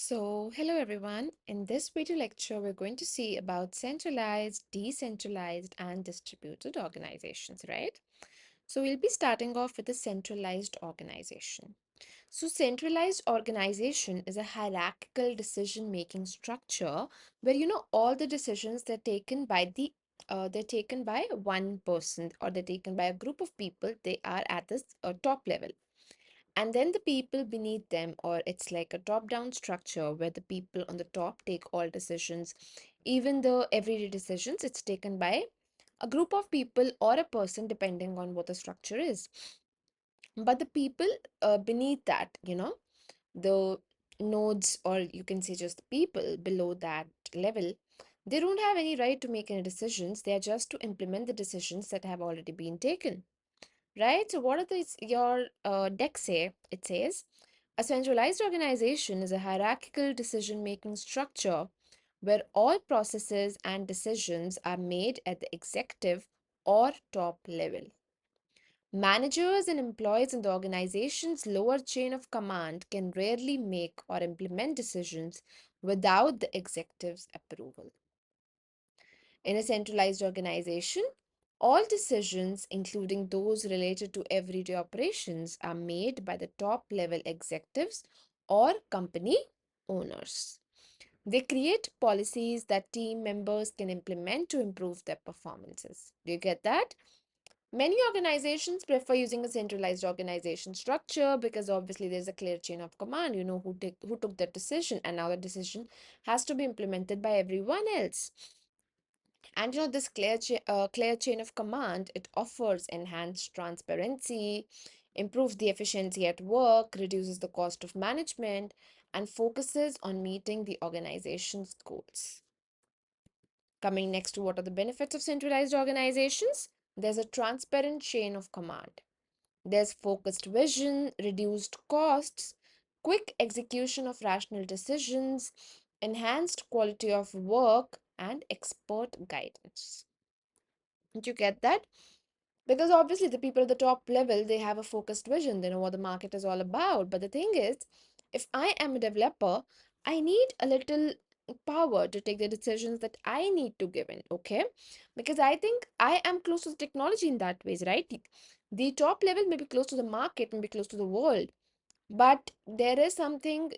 Hello everyone. In this video lecture, we're going to see about centralized, decentralized, and distributed organizations, right? So, we'll be starting off with a centralized organization. So, centralized organization is a hierarchical decision-making structure where all the decisions they're taken by one person or they're taken by a group of people. They are at this top level, and then the people beneath them, or it's like a top down structure where the people on the top take all decisions. Even the everyday decisions, it's taken by a group of people or a person depending on what the structure is. But the people beneath that, the nodes, or you can say just the people below that level, they don't have any right to make any decisions. They are just to implement the decisions that have already been taken. Right? So what are these your deck say? It says a centralized organization is a hierarchical decision-making structure where all processes and decisions are made at the executive or top level. Managers and employees in the organization's lower chain of command can rarely make or implement decisions without the executive's approval. In a centralized organization, all decisions, including those related to everyday operations, are made by the top level executives or company owners. They create policies that team members can implement to improve their performances. Do you get that? Many organizations prefer using a centralized organization structure because obviously there's a clear chain of command. You know who took that decision, and now the decision has to be implemented by everyone else. And this clear chain of command, it offers enhanced transparency, improves the efficiency at work, reduces the cost of management, and focuses on meeting the organization's goals. Coming next to what are the benefits of centralized organizations? There's a transparent chain of command. There's focused vision, reduced costs, quick execution of rational decisions, enhanced quality of work, and expert guidance. Did you get that? Because obviously the people at the top level, they have a focused vision. They know what the market is all about. But the thing is, if I am a developer, I need a little power to take the decisions that I need to give in, okay? Because I think I am close to the technology in that ways, right? The top level may be close to the market, may be close to the world, but there is something,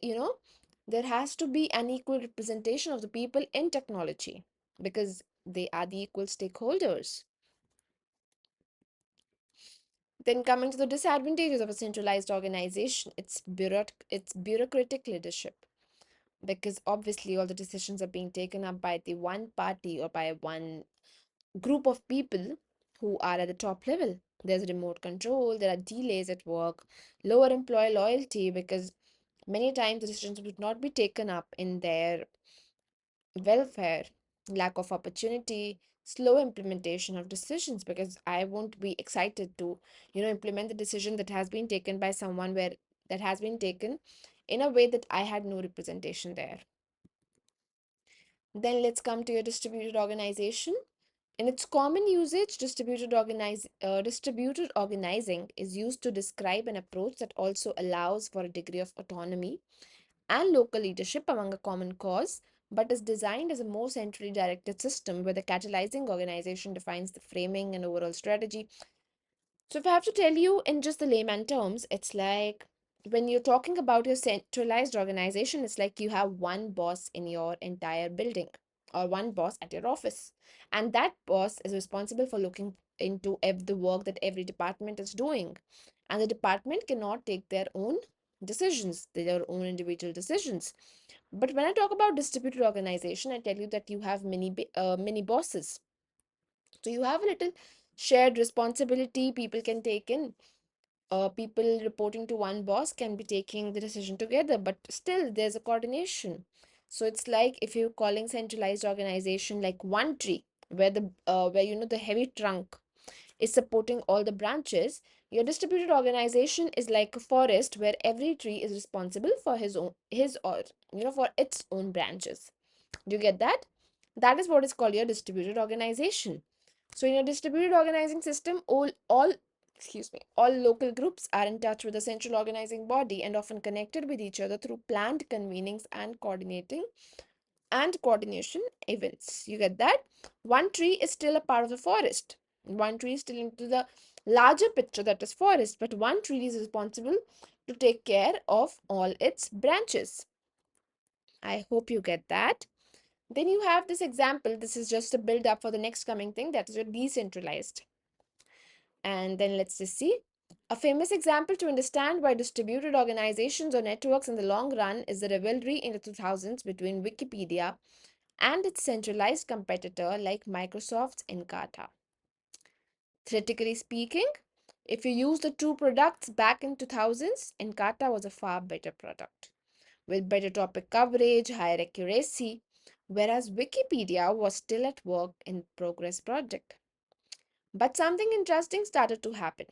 there has to be an equal representation of the people in technology because they are the equal stakeholders. Then coming to the disadvantages of a centralized organization, it's bureaucratic leadership because obviously all the decisions are being taken up by the one party or by one group of people who are at the top level. There's remote control, there are delays at work, lower employee loyalty because many times the decisions would not be taken up in their welfare, lack of opportunity, slow implementation of decisions because I won't be excited to, implement the decision that has been taken by someone where that has been taken in a way that I had no representation there. Then let's come to your distributed organization. In its common usage, distributed organizing is used to describe an approach that also allows for a degree of autonomy and local leadership among a common cause, but is designed as a more centrally directed system where the catalyzing organization defines the framing and overall strategy. So, if I have to tell you in just the layman terms, it's like when you're talking about your centralized organization, it's like you have one boss in your entire building or one boss at your office. And that boss is responsible for looking into the work that every department is doing. And the department cannot take their own decisions, their own individual decisions. But when I talk about distributed organization, I tell you that you have many bosses. So you have a little shared responsibility people can take in. People reporting to one boss can be taking the decision together, but still there's a coordination. So it's like if you're calling centralized organization like one tree, where the heavy trunk is supporting all the branches. Your distributed organization is like a forest where every tree is responsible for his or for its own branches. Do you get that? That is what is called your distributed organization. So in your distributed organizing system, all excuse me, all local groups are in touch with the central organizing body and often connected with each other through planned convenings and coordination events. You get that? One tree is still a part of the forest. One tree is still into the larger picture that is forest, but one tree is responsible to take care of all its branches. I hope you get that. Then you have this example. This is just a build up for the next coming thing, that is your decentralized. And then let's just see. A famous example to understand why distributed organizations or networks in the long run is the rivalry in the 2000s between Wikipedia and its centralized competitor like Microsoft's Encarta. Theoretically speaking, if you use the two products back in 2000s, Encarta was a far better product with better topic coverage, higher accuracy, whereas Wikipedia was still at work in progress project. But something interesting started to happen.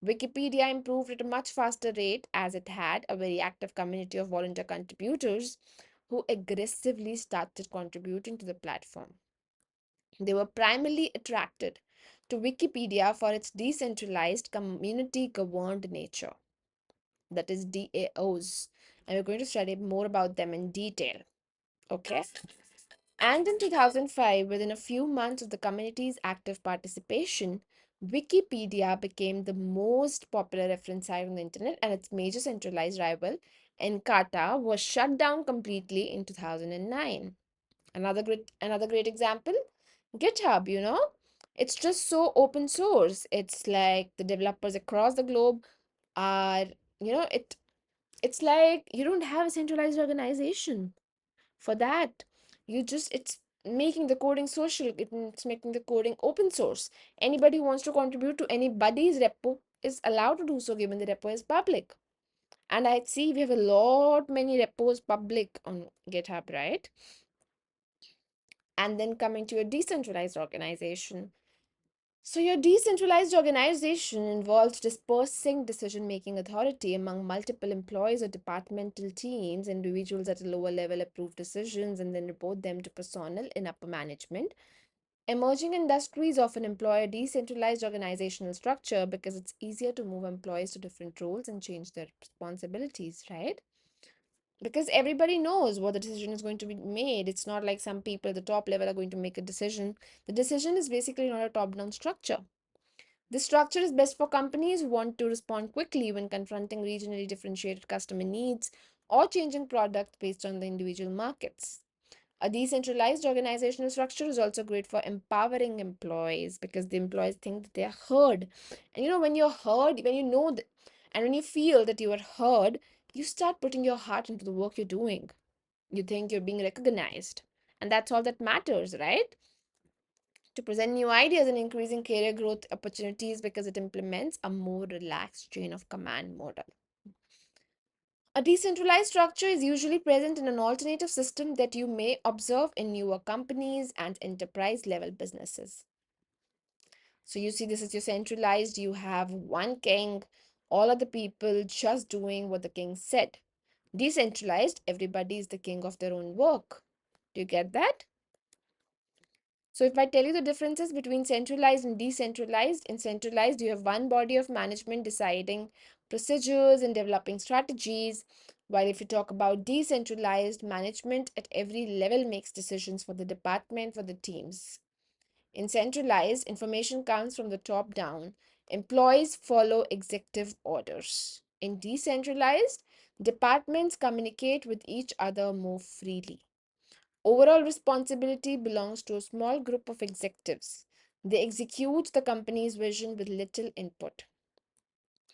Wikipedia improved at a much faster rate as it had a very active community of volunteer contributors who aggressively started contributing to the platform. They were primarily attracted to Wikipedia for its decentralized, community governed nature, that is DAOs. And we're going to study more about them in detail. Okay. And in 2005, within a few months of the community's active participation, Wikipedia became the most popular reference site on the internet, and its major centralized rival, Encarta, was shut down completely in 2009. Another great example, GitHub, it's just so open source. It's like the developers across the globe are, it's like you don't have a centralized organization for that. It's making the coding social, it's making the coding open source. Anybody who wants to contribute to anybody's repo is allowed to do so, given the repo is public. And I see we have a lot many repos public on GitHub, right? And then coming to a decentralized organization. So, your decentralized organization involves dispersing decision making authority among multiple employees or departmental teams. Individuals at a lower level approve decisions and then report them to personnel in upper management. Emerging industries often employ a decentralized organizational structure because it's easier to move employees to different roles and change their responsibilities, right? Because everybody knows what the decision is going to be made. It's not like some people at the top level are going to make a decision. The decision is basically not a top down structure. This structure is best for companies who want to respond quickly when confronting regionally differentiated customer needs or changing products based on the individual markets. A decentralized organizational structure is also great for empowering employees because the employees think that they are heard. And when you're heard, when you know that, and when you feel that you are heard, you start putting your heart into the work you're doing. You think you're being recognized. And that's all that matters, right? To present new ideas and increasing career growth opportunities because it implements a more relaxed chain of command model. A decentralized structure is usually present in an alternative system that you may observe in newer companies and enterprise level businesses. So you see, this is your centralized, you have one king, all of the people just doing what the king said. Decentralized, everybody is the king of their own work. Do you get that? So if I tell you the differences between centralized and decentralized, in centralized, you have one body of management deciding procedures and developing strategies. While if you talk about decentralized, management at every level makes decisions for the department, for the teams. In centralized, information comes from the top down. Employees follow executive orders. In decentralized, departments communicate with each other more freely. Overall responsibility belongs to a small group of executives. They execute the company's vision with little input.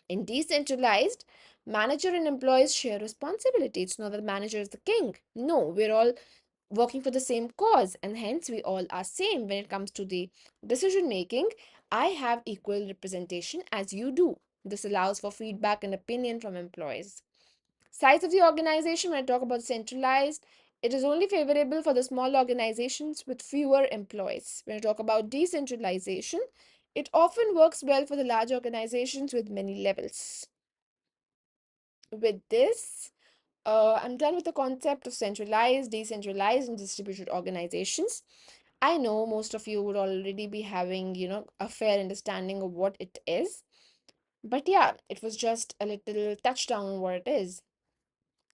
In decentralized, manager and employees share responsibility. It's not that the manager is the king. No, we're all working for the same cause, and hence we all are same when it comes to the decision making. I have equal representation as you do. This allows for feedback and opinion from employees. Size of the organization, when I talk about centralized, it is only favorable for the small organizations with fewer employees. When I talk about decentralization, it often works well for the large organizations with many levels. With this, I'm done with the concept of centralized, decentralized, and distributed organizations. I know most of you would already be having, a fair understanding of what it is. But yeah, it was just a little touchdown on what it is.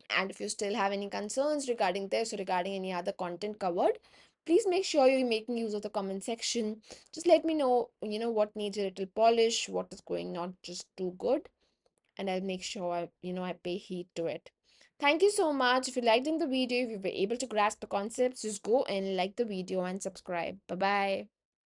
And if you still have any concerns regarding this or regarding any other content covered, please make sure you're making use of the comment section. Just let me know, what needs a little polish, what is going not just too good, and I'll make sure I pay heed to it. Thank you so much. If you liked in the video, if you were able to grasp the concepts, just go and like the video and subscribe. Bye bye.